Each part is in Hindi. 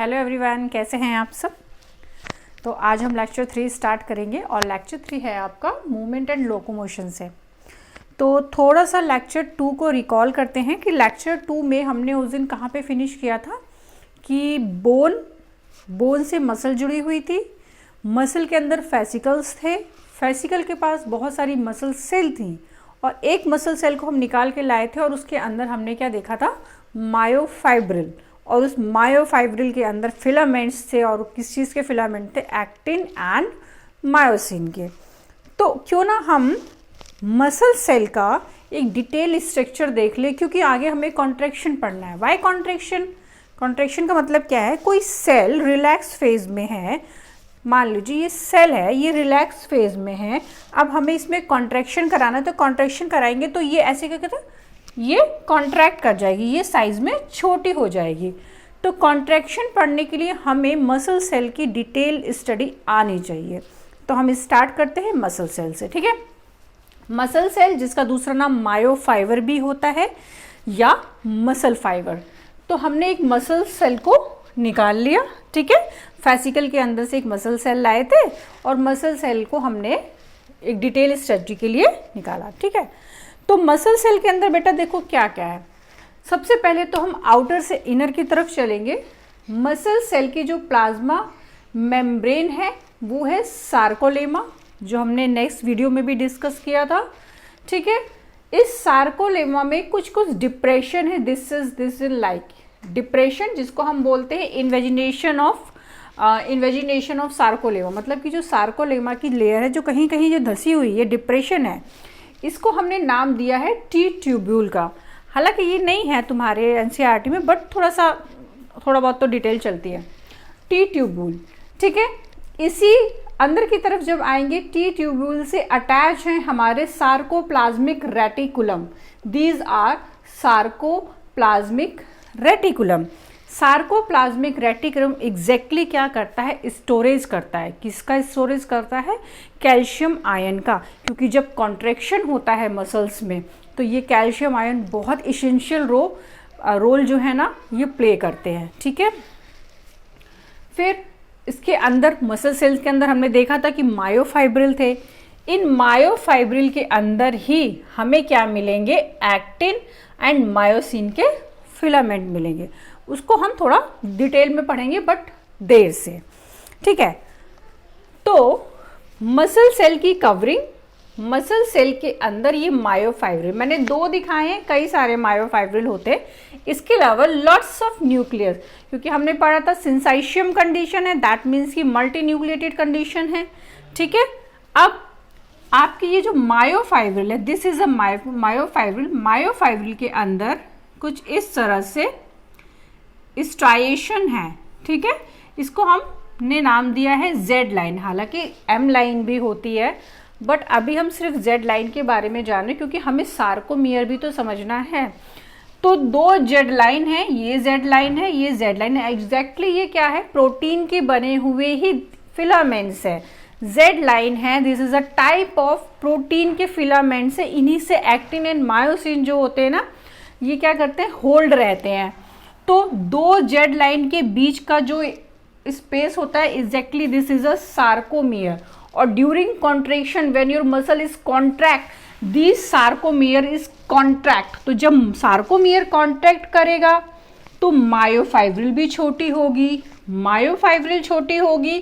हेलो एवरीवन, कैसे हैं आप सब। तो आज हम लेक्चर 3 स्टार्ट करेंगे और लेक्चर 3 है आपका मूवमेंट एंड लोकोमोशन से। तो थोड़ा सा लेक्चर 2 को रिकॉल करते हैं कि लेक्चर 2 में हमने उस दिन कहाँ पे फिनिश किया था कि बोन से मसल जुड़ी हुई थी, मसल के अंदर फेसिकल्स थे, फेसिकल के पास बहुत सारी मसल सेल थी और एक मसल सेल को हम निकाल के लाए थे और उसके अंदर हमने क्या देखा था, मायोफाइब्रिल। और उस मायोफाइब्रिल के अंदर फिलामेंट्स थे और किस चीज़ के फिलामेंट थे, एक्टिन एंड मायोसिन के। तो क्यों ना हम मसल सेल का एक डिटेल स्ट्रक्चर देख ले, क्योंकि आगे हमें कॉन्ट्रैक्शन पढ़ना है। Y contraction? कॉन्ट्रैक्शन का मतलब क्या है, कोई सेल रिलैक्स फेज में है, मान लीजिए ये सेल है, ये रिलैक्स फेज में है, अब हमें इसमें कॉन्ट्रैक्शन कराना है। तो कॉन्ट्रैक्शन कराएंगे तो ये ऐसे क्या कहते हैं, ये कॉन्ट्रैक्ट कर जाएगी, ये साइज में छोटी हो जाएगी। तो कॉन्ट्रैक्शन पढ़ने के लिए हमें मसल सेल की डिटेल स्टडी आनी चाहिए। तो हम स्टार्ट करते हैं मसल सेल से, ठीक है। मसल सेल जिसका दूसरा नाम मायोफाइबर भी होता है या मसल फाइबर। तो हमने एक मसल सेल को निकाल लिया, ठीक है। फेसिकल के अंदर से एक मसल सेल लाए थे और मसल सेल को हमने एक डिटेल स्टडी के लिए निकाला, ठीक है। तो मसल सेल के अंदर बेटा देखो क्या क्या है। सबसे पहले तो हम आउटर से इनर की तरफ चलेंगे। मसल सेल की जो प्लाज्मा मेम्ब्रेन है वो है सार्कोलेमा, जो हमने नेक्स्ट वीडियो में भी डिस्कस किया था, ठीक है। इस सार्कोलेमा में कुछ कुछ डिप्रेशन है, दिस इज लाइक डिप्रेशन, जिसको हम बोलते हैं इन्वेजिनेशन ऑफ सार्कोलेमा। मतलब कि जो सार्कोलेमा की लेयर है जो कहीं कहीं जो धसी हुई है, डिप्रेशन है, इसको हमने नाम दिया है टी ट्यूब्यूल का। हालांकि ये नहीं है तुम्हारे एनसीईआरटी में, बट थोड़ा बहुत तो डिटेल चलती है। टी ट्यूब्यूल, ठीक है। इसी अंदर की तरफ जब आएंगे, टी ट्यूब्यूल से अटैच हैं हमारे sarcoplasmic reticulum. These are sarcoplasmic reticulum. Sarcoplasmic reticulum exactly क्या करता है, स्टोरेज करता है। किसका स्टोरेज करता है? कैल्शियम आयन का। क्योंकि जब कॉन्ट्रैक्शन होता है मसल्स में तो ये कैल्शियम आयन बहुत इसेंशियल रोल जो है ना ये प्ले करते हैं, ठीक है। फिर इसके अंदर मसल सेल्स के अंदर हमने देखा था कि मायोफाइब्रिल थे। इन मायोफाइब्रिल के अंदर ही हमें क्या मिलेंगे, एक्टिन एंड मायोसिन के फिलामेंट मिलेंगे। उसको हम थोड़ा डिटेल में पढ़ेंगे बट देर से, ठीक है। तो मसल सेल की कवरिंग, मसल सेल के अंदर ये मायोफाइब्रिल, मैंने 2 दिखाए हैं, कई सारे मायोफाइब्रिल होते हैं। इसके अलावा लॉट्स ऑफ न्यूक्लियस, क्योंकि हमने पढ़ा था सिंसाइशियम कंडीशन है, दैट मीन्स की मल्टी न्यूक्लिएटेड कंडीशन है, ठीक है। अब आपकी ये जो मायोफाइब्रिल है, this is a myofibril. Myofibril के अंदर कुछ इस तरह से स्ट्राइएशन है, ठीक है। इसको हमने नाम दिया है जेड लाइन। हालांकि एम लाइन भी होती है, बट अभी हम सिर्फ जेड लाइन के बारे में जाने, क्योंकि हमें सार्कोमियर भी तो समझना है। तो 2 जेड लाइन है, ये जेड लाइन है, ये जेड लाइन है। एग्जैक्टली ये क्या है, प्रोटीन के बने हुए ही फिलामेंट्स है। जेड लाइन है, this is a type of protein के फिलामेंट्स है। इन्हीं से एक्टिन एंड मायोसिन जो होते हैं ना, ये क्या करते हैं, होल्ड रहते हैं। तो 2 जेड लाइन के बीच का जो स्पेस होता है, exactly this is a sarcomere. और during contraction when your muscle is contract, this sarcomere is contract. तो जब सार्कोमियर कॉन्ट्रैक्ट करेगा तो मायोफाइब्रिल भी छोटी होगी। मायोफाइब्रिल छोटी होगी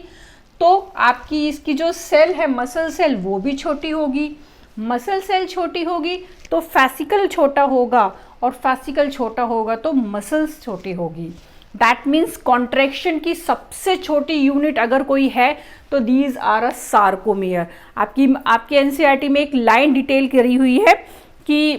तो आपकी इसकी जो सेल है मसल सेल वो भी छोटी होगी। मसल सेल छोटी होगी तो फेसिकल छोटा होगा, और फेसिकल छोटा होगा तो मसल्स छोटी होगी। दैट मीन्स कॉन्ट्रैक्शन की सबसे छोटी यूनिट अगर कोई है तो दीज आर अ सार्कोमियर। आपकी एनसीईआरटी में एक लाइन डिटेल करी हुई है कि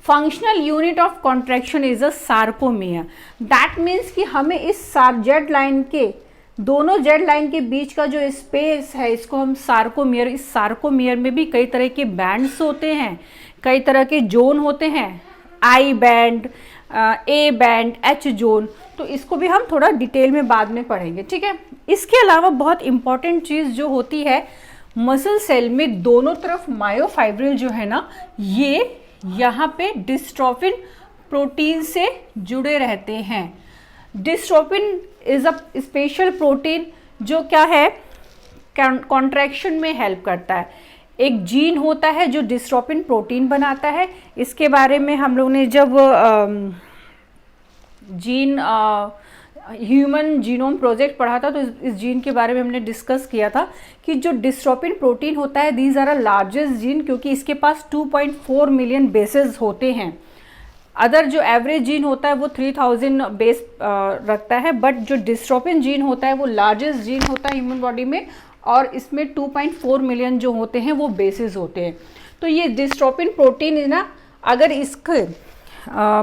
functional unit of contraction is a sarcomere. That means कि हमें इस जेड लाइन के, दोनों जेड लाइन के बीच का जो स्पेस है, इसको हम सार्कोमियर। इस सार्कोमियर में भी कई तरह के बैंड्स होते हैं, कई तरह के जोन होते हैं, I band, A band, H zone. तो इसको भी हम थोड़ा डिटेल में बाद में पढ़ेंगे, ठीक है। इसके अलावा बहुत इंपॉर्टेंट चीज़ जो होती है, मसल सेल में दोनों तरफ मायोफाइब्रिल जो है ना, ये यहाँ पे डिस्ट्रोफिन प्रोटीन से जुड़े रहते हैं। Dystrophin is a special protein जो क्या है, कॉन्ट्रैक्शन में हेल्प करता है। एक जीन होता है जो डिस्ट्रोफिन प्रोटीन बनाता है। इसके बारे में हम लोग ने जब जीन ह्यूमन जीनोम प्रोजेक्ट पढ़ा था तो इस जीन के बारे में हमने डिस्कस किया था कि जो डिस्ट्रोफिन प्रोटीन होता है, these are a largest gene, क्योंकि इसके पास 2.4 मिलियन बेसेस होते हैं। अदर जो एवरेज जीन होता है वो 3000 बेस रखता है, बट जो डिस्ट्रोफिन जीन होता है वो लार्जेस्ट जीन होता है ह्यूमन बॉडी में, और इसमें 2.4 मिलियन जो होते हैं वो बेसिस होते हैं। तो ये डिस्ट्रोफिन प्रोटीन है ना, अगर इसके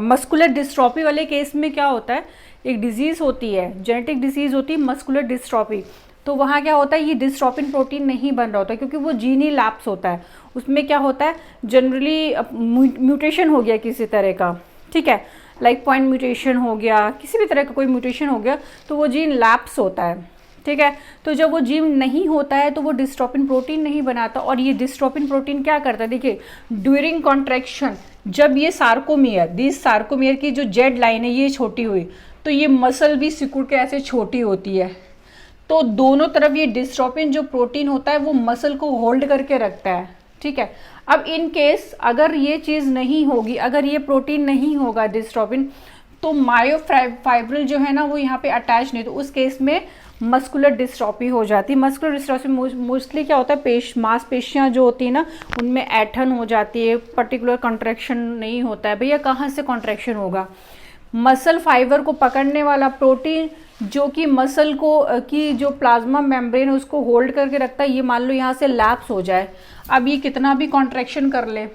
मस्कुलर डिस्ट्रॉफी वाले केस में क्या होता है, एक डिजीज़ होती है, जेनेटिक डिजीज़ होती है मस्कुलर डिस्ट्रॉफी, तो वहाँ क्या होता है, ये डिस्ट्रोफिन प्रोटीन नहीं बन रहा होता क्योंकि वो जीन ही लैप्स होता है। उसमें क्या होता है, जनरली म्यूटेशन हो गया किसी तरह का, ठीक है, लाइक पॉइंट म्यूटेशन हो गया, किसी भी तरह का कोई म्यूटेशन हो गया तो वो जीन लैप्स होता है, ठीक है। तो जब वो जीन नहीं होता है तो वो डिस्ट्रोफिन प्रोटीन नहीं बनाता। और ये डिस्ट्रोफिन प्रोटीन क्या करता है, देखिए, ड्यूरिंग कॉन्ट्रैक्शन जब ये सार्कोमियर, दिस सार्कोमियर की जो जेड लाइन है ये छोटी हुई, तो ये मसल भी सिकुड़ के ऐसे छोटी होती है, तो दोनों तरफ ये डिस्ट्रोफिन जो प्रोटीन होता है वो मसल को होल्ड करके रखता है, ठीक है। अब इन केस अगर ये चीज़ नहीं होगी, अगर ये प्रोटीन नहीं होगा डिस्ट्रोफिन, तो मायोफाइब्रिल जो है ना वो यहाँ पे अटैच नहीं, तो उस केस में मस्कुलर डिस्ट्रॉफी हो जाती है। मस्कुलर डिस्ट्रॉफी मोस्टली क्या होता है, मांसपेशियाँ जो होती है ना उनमें ऐठन हो जाती है, पर्टिकुलर कॉन्ट्रैक्शन नहीं होता है। भैया कहाँ से कॉन्ट्रैक्शन होगा, मसल फाइबर को पकड़ने वाला प्रोटीन जो कि मसल को की जो प्लाज्मा मेम्ब्रेन है उसको होल्ड करके रखता है, ये मान लो यहाँ से लैप्स हो जाए, अब ये कितना भी कॉन्ट्रैक्शन कर ले,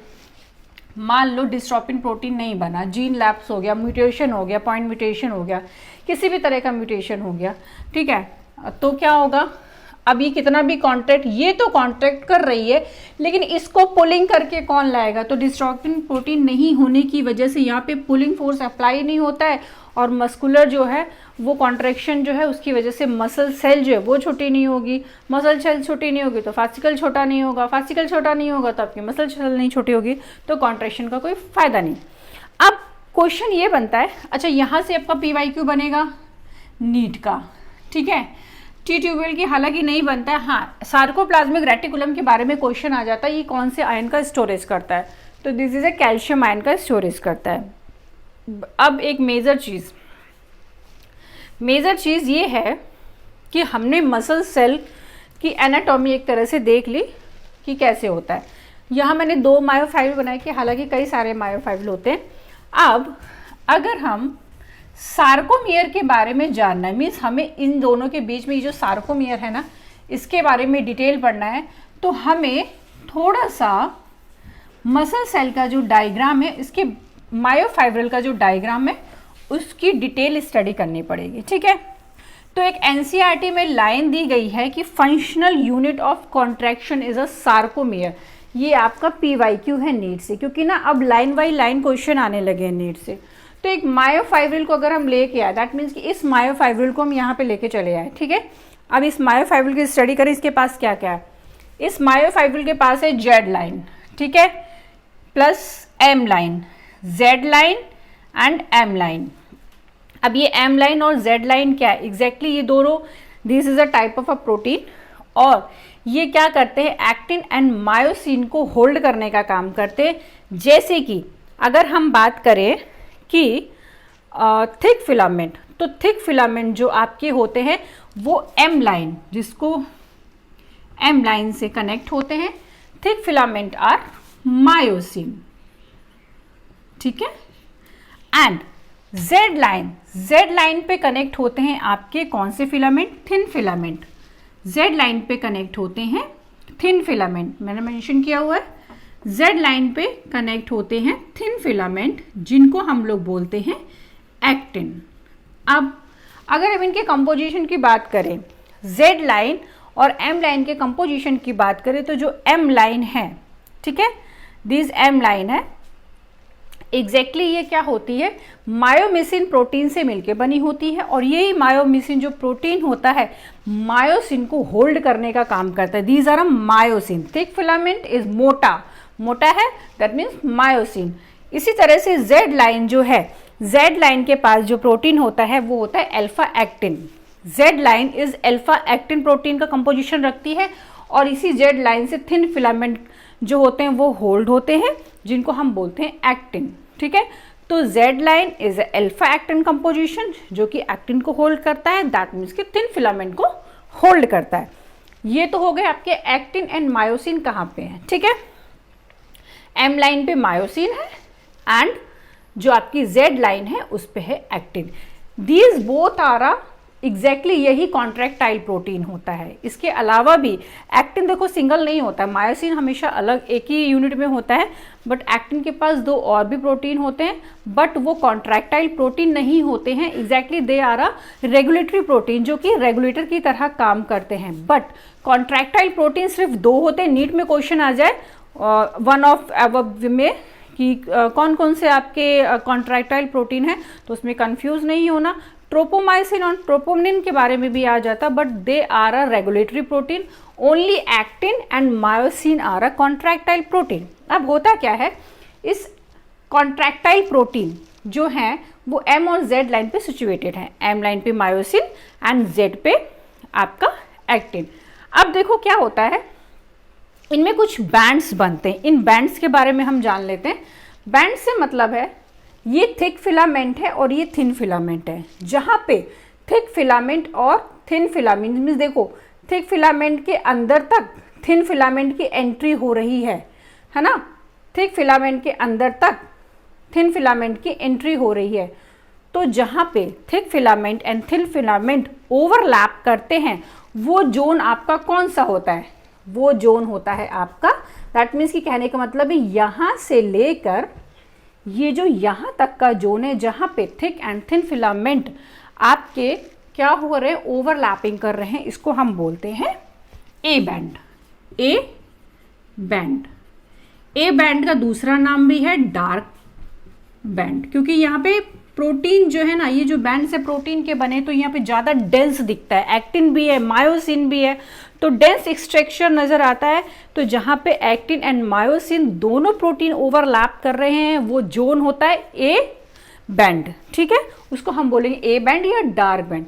मान लो डिस्ट्रोफिन प्रोटीन नहीं बना, जीन लैप्स हो गया, म्यूटेशन हो गया, पॉइंट म्यूटेशन हो गया, किसी भी तरह का म्यूटेशन हो गया, ठीक है, तो क्या होगा, अब ये कितना भी कॉन्ट्रैक्ट, ये तो कॉन्ट्रैक्ट कर रही है लेकिन इसको पुलिंग करके कौन लाएगा, तो डिस्ट्रोफिन प्रोटीन नहीं होने की वजह से यहाँ पे पुलिंग फोर्स अप्लाई नहीं होता है, और मस्कुलर जो है वो कॉन्ट्रैक्शन जो है उसकी वजह से मसल सेल जो है वो छोटी नहीं होगी, मसल सेल छोटी नहीं होगी तो फासिकल छोटा नहीं होगा, फासिकल छोटा नहीं होगा तो आपकी मसल सेल नहीं छोटी होगी, तो कॉन्ट्रैक्शन का कोई फायदा नहीं। अब क्वेश्चन ये बनता है, अच्छा यहाँ से आपका PYQ बनेगा नीट का, ठीक है, टी ट्यूबवेल की हालांकि नहीं बनता है, हाँ सार्कोप्लाज्मिक रेटिकुलम के बारे में क्वेश्चन आ जाता है, ये कौन से आयन का स्टोरेज करता है, तो this is a calcium ion का स्टोरेज करता है। अब एक मेजर चीज़ ये है कि हमने मसल सेल की एनाटॉमी एक तरह से देख ली कि कैसे होता है। यहाँ मैंने 2 मायोफाइब्रिल बनाए कि हालांकि कई सारे मायोफाइब्रिल होते हैं। अब अगर हम सार्कोमियर के बारे में जानना है, मीन्स हमें इन दोनों के बीच में ये जो सार्कोमियर है ना इसके बारे में डिटेल पढ़ना है, तो हमें थोड़ा सा मसल सेल का जो डायग्राम है, इसके मायोफाइब्रिल का जो डायग्राम है उसकी डिटेल स्टडी करनी पड़ेगी, ठीक है। तो एक NCERT में लाइन दी गई है कि functional unit of contraction is a sarcomere, ये आपका PYQ है नीट से, क्योंकि ना अब लाइन बाई लाइन क्वेश्चन आने लगे हैं नीट से। तो एक मायोफाइब्रिल को अगर हम लेके आए, दैट मीन्स कि इस मायोफाइब्रिल को हम यहाँ पे लेके चले आए, ठीक है। अब इस मायोफाइब्रिल की स्टडी करें, इसके पास क्या क्या है, इस मायोफाइब्रिल के पास है जेड लाइन, ठीक है, plus M line, Z line and M line. अब ये एम लाइन और जेड लाइन क्या है एग्जैक्टली, ये दोनों, this is a type of a protein, और ये क्या करते हैं, एक्टिन एंड मायोसिन को होल्ड करने का काम करते हैं। जैसे कि अगर हम बात करें कि थिक फिलामेंट, तो थिक फिलामेंट जो आपके होते हैं वो एम लाइन, जिसको एम लाइन से कनेक्ट होते हैं, थिक फिलामेंट आर मायोसिन, ठीक है। एंड जेड लाइन पे कनेक्ट होते हैं आपके कौन से filament, thin filament, Z line पे कनेक्ट होते हैं थिन फिलामेंट, मैंने मेंशन किया हुआ है, जेड लाइन पे कनेक्ट होते हैं थिन फिलामेंट जिनको हम लोग बोलते हैं एक्टिन। अब अगर हम इनके कंपोजिशन की बात करें, जेड लाइन और एम लाइन के कंपोजिशन की बात करें, तो जो एम लाइन है, ठीक है, दिस एम लाइन है, एग्जैक्टली ये क्या होती है, मायोमिसिन प्रोटीन से मिलके बनी होती है, और यही मायोमिसिन जो प्रोटीन होता है मायोसिन को होल्ड करने का काम करता है। These are a myosin, thick filament is मोटा है, दैट मीन्स मायोसिन। इसी तरह से जेड लाइन जो है जेड लाइन के पास जो प्रोटीन होता है वो होता है alpha actin. Z line is alpha actin protein का कंपोजिशन रखती है और इसी जेड लाइन से थिन फिलामेंट जो होते हैं वो होल्ड होते हैं, जिनको हम बोलते हैं एक्टिन। ठीक है, तो Z line is alpha actin composition जो कि एक्टिन को होल्ड करता है, दैट मीन्स कि थिन फिलामेंट को होल्ड करता है। ये तो हो गए आपके एक्टिन एंड मायोसिन कहाँ पे है। ठीक है, एम लाइन पे मायोसिन है एंड जो आपकी जेड लाइन है उस पे है actin. These both are exactly यही कॉन्ट्रैक्टाइल प्रोटीन होता है। इसके अलावा भी एक्टिन देखो सिंगल नहीं होता है, मायोसिन हमेशा अलग एक ही यूनिट में होता है, बट एक्टिन के पास दो और भी प्रोटीन होते हैं, बट वो कॉन्ट्रैक्टाइल प्रोटीन नहीं होते हैं। Exactly they are a regulatory protein जो कि रेगुलेटर की तरह काम करते हैं। बट कॉन्ट्रैक्टाइल प्रोटीन सिर्फ दो होते हैं। नीट में क्वेश्चन आ जाए वन ऑफ अबव में कि कौन कौन से आपके कॉन्ट्रैक्टाइल प्रोटीन है, तो उसमें कंफ्यूज नहीं होना। ट्रोपोमाइसिन और ट्रोपोनिन के बारे में भी आ जाता, but they are a regulatory protein. Only actin and myosin are a contractile protein. अब होता क्या है, इस कॉन्ट्रैक्टाइल प्रोटीन जो है वो एम और जेड लाइन पे सिचुएटेड है। एम लाइन पे मायोसिन एंड जेड पे आपका एक्टिन। अब देखो क्या होता है, इनमें कुछ बैंड्स बनते हैं। इन बैंड्स के बारे में हम जान लेते हैं। बैंड से मतलब है ये थिक फिलामेंट है और ये थिन फिलामेंट है। जहाँ पे थिक फिलामेंट और थिन फिलामेंट मीन्स देखो थिक फिलामेंट के अंदर तक थिन फिलामेंट की एंट्री हो रही है ना। थिक फिलामेंट के अंदर तक थिन फिलामेंट की एंट्री हो रही है। तो जहाँ पे thick filament and thin filament overlap करते हैं वो जोन आपका कौन सा होता है, वो जोन होता है आपका, दैट मीन्स कि कहने का मतलब है यहाँ से लेकर ये जो यहाँ तक का जोन है जहाँ पे थिक एंड थिन फिलामेंट आपके क्या हो रहे हैं, ओवरलैपिंग कर रहे हैं, इसको हम बोलते हैं A band. A band, A band का दूसरा नाम भी है डार्क बैंड, क्योंकि यहाँ पे प्रोटीन जो है ना, ये जो बैंड से प्रोटीन के बने तो यहाँ पे ज़्यादा डेंस दिखता है। एक्टिन भी है, मायोसिन भी है, तो डेंस एक्सट्रैक्शन नज़र आता है। तो जहाँ पे एक्टिन एंड मायोसिन दोनों प्रोटीन ओवरलैप कर रहे हैं वो जोन होता है ए बैंड। ठीक है, उसको हम बोलेंगे ए बैंड या डार्क बैंड।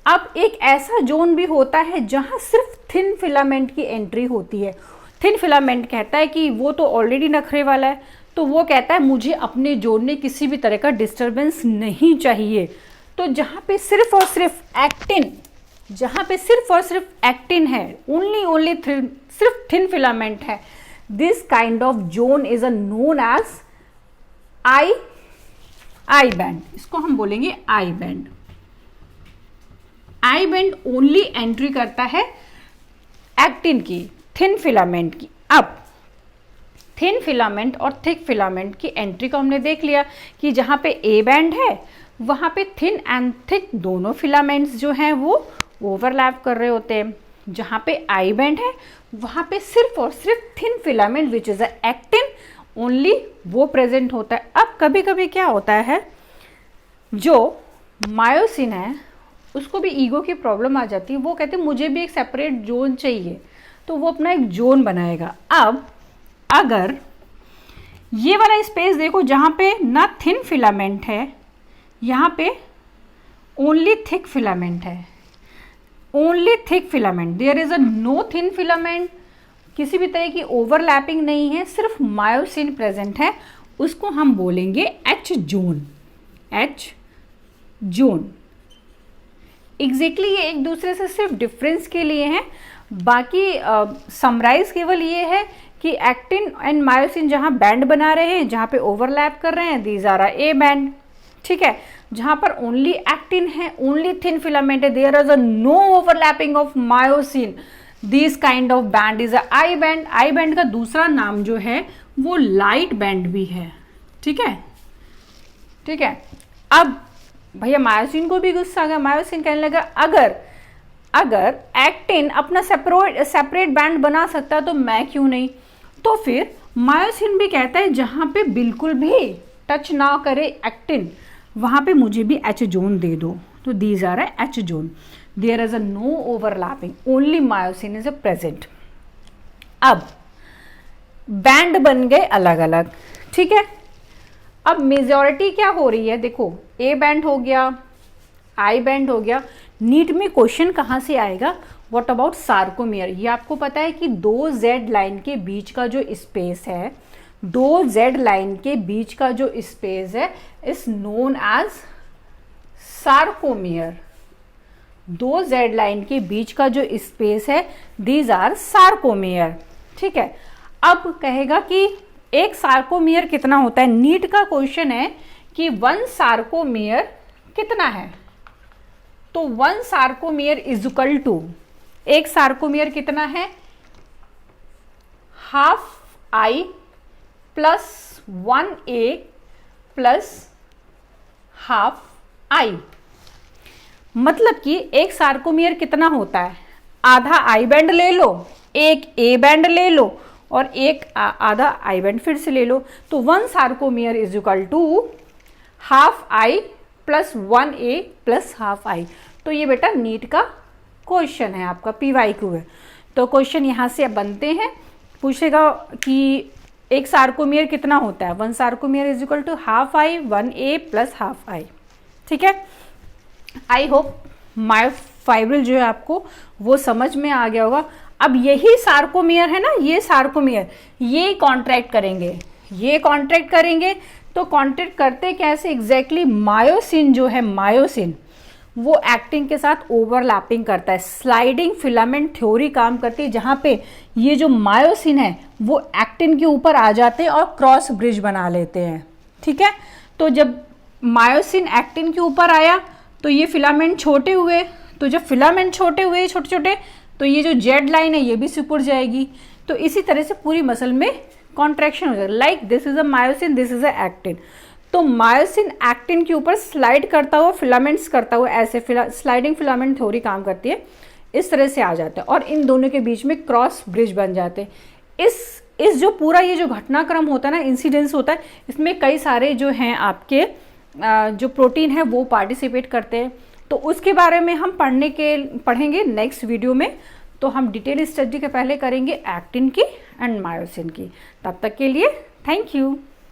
अब एक ऐसा जोन भी होता है जहाँ सिर्फ थिन फिलामेंट की एंट्री होती है। थिन फिलामेंट कहता है कि वो तो ऑलरेडी नखरे वाला है, तो वो कहता है मुझे अपने जोन में किसी भी तरह का डिस्टरबेंस नहीं चाहिए। तो जहाँ पे सिर्फ और सिर्फ एक्टिन, जहाँ पे सिर्फ और सिर्फ एक्टिन है, ओनली सिर्फ थिन फिलामेंट है, this kind of zone is a known as I band. इसको हम बोलेंगे I band. I band only entry करता है एक्टिन की, थिन फिलामेंट की। अब थिन फिलामेंट और थिक फिलामेंट की एंट्री को हमने देख लिया कि जहाँ पे ए बैंड है वहाँ पे थिन एंड थिक दोनों फिलामेंट्स जो हैं वो ओवरलैप कर रहे होते हैं। जहाँ पे आई बैंड है वहाँ पे सिर्फ और सिर्फ thin filament which is a actin only वो प्रेजेंट होता है। अब कभी कभी क्या होता है, जो मायोसिन है उसको भी ईगो की प्रॉब्लम आ जाती है। वो कहते हैं मुझे भी एक सेपरेट जोन चाहिए, तो वो अपना एक जोन बनाएगा। अब अगर ये वाला स्पेस देखो जहाँ पे ना थिन फिलामेंट है, यहाँ पे ओनली थिक फिलामेंट है, only thick filament, there is a no thin filament, किसी भी तरह की ओवरलैपिंग नहीं है, सिर्फ मायोसिन प्रेजेंट है, उसको हम बोलेंगे H zone. H zone exactly ये एक दूसरे से सिर्फ डिफरेंस के लिए हैं। बाकी समराइज केवल ये है कि एक्टिन एंड मायोसिन जहाँ बैंड बना रहे हैं, जहाँ पे ओवरलैप कर रहे हैं, दीज आर ए बैंड। ठीक है, जहाँ पर ओनली एक्टिन है, ओनली थिन फिलामेंट है, there is a no overlapping of myosin, this kind of band is a I band. I band का दूसरा नाम जो है वो लाइट बैंड भी है। ठीक है, ठीक है। अब भैया मायोसिन को भी गुस्सा आ गया। मायोसिन कहने लगा अगर एक्टिन अपना सेपरेट बैंड बना सकता है तो मैं क्यों नहीं। तो फिर मायोसिन भी कहता है जहाँ पे बिल्कुल भी टच ना करे एक्टिन, वहाँ पे मुझे भी एच जोन दे दो। तो these are H zone, there is a no overlapping, only myosin is a present. अब बैंड बन गए अलग अलग। ठीक है, अब मेजॉरिटी क्या हो रही है, देखो ए बैंड हो गया, आई बैंड हो गया, नीट में क्वेश्चन कहाँ से आएगा, व्हाट अबाउट सार्कोमियर। ये आपको पता है कि दो जेड लाइन के बीच का जो स्पेस है, दो जेड लाइन के बीच का जो स्पेस है इज नोन एज सार्कोमियर। दो जेड लाइन के बीच का जो स्पेस है दीज आर सार्कोमियर। ठीक है, अब कहेगा कि एक सार्कोमियर कितना होता है, नीट का क्वेश्चन है कि वन सार्कोमियर कितना है, तो one sarcomere is equal to, एक सार्कोमियर कितना है, half I plus 1a plus half I. मतलब कि एक सार्कोमियर कितना होता है, आधा आई बैंड ले लो, एक ए बैंड ले लो और एक आधा आई बैंड फिर से ले लो, तो one sarcomere is equal to half I plus 1a plus half I. तो ये बेटा नीट का क्वेश्चन है, आपका PYQ है। तो क्वेश्चन यहाँ से बनते हैं, पूछेगा कि एक सार्कोमियर कितना होता है, one sarcomere is equal to half I 1a plus half I. ठीक है, आई होप मायोफाइब्रिल जो है आपको वो समझ में आ गया होगा। अब यही सार्कोमियर है ना, ये सार्कोमियर ये कॉन्ट्रैक्ट करेंगे, ये कॉन्ट्रैक्ट करेंगे, तो कॉन्ट्रैक्ट करते कैसे एग्जैक्टली, मायोसिन जो है, मायोसिन वो एक्टिन के साथ ओवरलैपिंग करता है, स्लाइडिंग फिलामेंट थ्योरी काम करती है, जहाँ पे ये जो मायोसिन है वो एक्टिन के ऊपर आ जाते हैं और क्रॉस ब्रिज बना लेते हैं। ठीक है, तो जब मायोसिन एक्टिन के ऊपर आया तो ये फिलामेंट छोटे हुए, तो जब फिलामेंट छोटे हुए छोटे छोटे, तो ये जो जेड लाइन है ये भी सिकुड़ जाएगी। तो इसी तरह से पूरी मसल में कॉन्ट्रैक्शन हो जाएगा, like this is a myosin, this is a actin. तो मायोसिन एक्टिन के ऊपर स्लाइड करता हुआ, फिलामेंट्स करता हुआ, ऐसे स्लाइडिंग फिलामेंट थ्योरी काम करती है, इस तरह से आ जाता है और इन दोनों के बीच में क्रॉस ब्रिज बन जाते हैं। इस जो पूरा ये जो घटनाक्रम होता है ना, इंसिडेंस होता है, इसमें कई सारे जो हैं आपके जो प्रोटीन है वो पार्टिसिपेट करते हैं। तो उसके बारे में हम पढ़ेंगे नेक्स्ट वीडियो में। तो हम डिटेल स्टडी के पहले करेंगे एक्टिन की एंड मायोसिन की। तब तक के लिए थैंक यू।